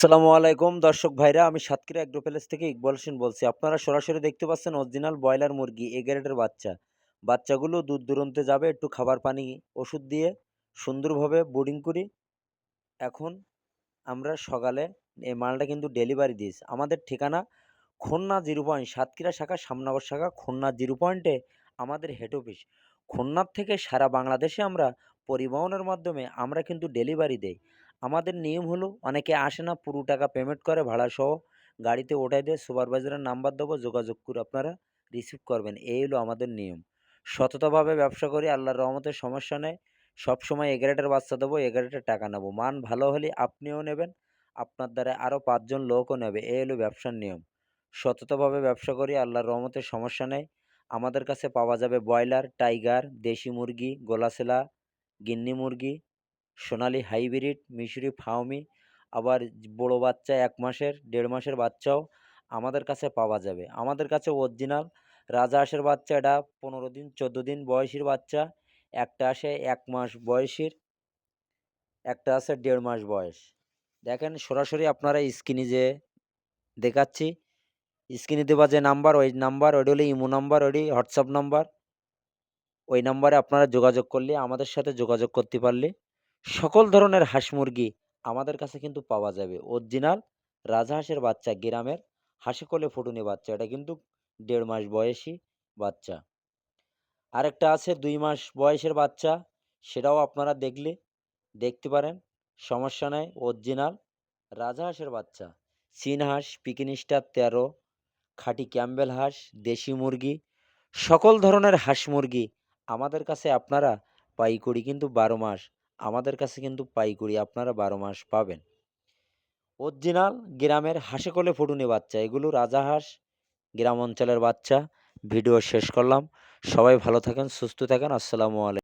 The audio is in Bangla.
আসসালামু আলাইকুম দর্শক ভাইরা, আমি সাতক্ষীরা এগ্রো প্যালেস থেকে ইকবাল হোসেন বলছি। আপনারা সরাসরি দেখতে পাচ্ছেন অরিজিনাল ব্রয়লার মুরগি এ গ্রেডের বাচ্চা। বাচ্চাগুলো দূর দূরান্তে যাবে একটু খাবার পানি ওষুধ দিয়ে সুন্দরভাবে বোর্ডিং করি। এখন আমরা সকালে এই মালটা কিন্তু ডেলিভারি দিয়েছি। আমাদের ঠিকানা খুলনা 0 পয়েন্ট, সাতক্ষীরা শাখা, শামনগর শাখা, খুলনা 0 পয়েন্টে আমাদের হেড অফিস। খুলনার থেকে সারা বাংলাদেশে আমরা পরিবহনের মাধ্যমে আমরা কিন্তু ডেলিভারি দেই। আমাদের নিয়ম হলো, অনেকে আসে না, পুরো টাকা পেমেন্ট করে ভাড়াসহ গাড়িতে ওঠাই দিয়ে সুপারভাইজারের নাম্বার দেবো, যোগাযোগ করে আপনারা রিসিভ করবেন। এই হলো আমাদের নিয়ম। সততাভাবে ব্যবসা করি, আল্লাহর রহমতে সমস্যা নেই। সবসময় এ গ্রেডের বাচ্চা দেবো, এ গ্রেডের টাকা নেবো। মান ভালো হলে আপনিও নেবেন, আপনার দ্বারা আরও ৫ জন লোকও নেবে। এই হলো ব্যবসার নিয়ম। সততাভাবে ব্যবসা করি, আল্লাহর রহমতে সমস্যা নেই। আমাদের কাছে পাওয়া যাবে ব্রয়লার, টাইগার, দেশি মুরগি, গোলাছেলা, গিন্নি মুরগি, সোনালী হাইব্রিড, মিশরি ফার্মি, আবার বড় বাচ্চা ১ মাসের, ১.৫ মাসের বাচ্চাও আমাদের কাছে পাওয়া যাবে। আমাদের কাছে অরিজিনাল রাজহাঁসের বাচ্চা, এটা ১৫ দিন ১৪ দিন বয়সীর বাচ্চা। একটা আসে ১ মাস বয়সীর, একটা আছে ১.৫ মাস বয়স। দেখেন সরাসরি আপনারা স্ক্রিনে যে দেখাচ্ছি, স্ক্রিনে দেওয়া যে নাম্বার, ওই নাম্বার, ওইটা হলো ইমো নাম্বার, ওইটি হোয়াটসঅ্যাপ নাম্বার। ওই নাম্বারে আপনারা যোগাযোগ করলে, আমাদের সাথে যোগাযোগ করতে পারলে সকল ধরনের হাঁস মুরগি আমাদের কাছে কিন্তু পাওয়া যাবে। অরিজিনাল রাজহাঁসের বাচ্চা, গ্রামের হাসি কোলে ফুটুনি বাচ্চা, এটা কিন্তু ১.৫ মাস বয়সী বাচ্চা। আরেকটা আছে ২ মাস বয়সের বাচ্চা, সেটাও আপনারা দেখতে পারেন, সমস্যা নাই। অরিজিনাল রাজহাঁসের বাচ্চা, চীন হাঁস, পিকিন স্টার ১৩, খাঁটি ক্যাম্বেল হাঁস, দেশি মুরগি, সকল ধরনের হাঁস মুরগি আমাদের কাছে আপনারা পাইকারি কিন্তু ১২ মাস, আমাদের কাছে কিন্তু পাইকারি আপনারা ১২ মাস পাবেন। অরিজিনাল গ্রামের হাঁসে কোলে ফুটুনি বাচ্চা, এগুলো রাজাহাঁস, গ্রাম অঞ্চলের বাচ্চা। ভিডিও শেষ করলাম। সবাই ভালো থাকেন, সুস্থ থাকেন। আসসালামু আলাইকুম।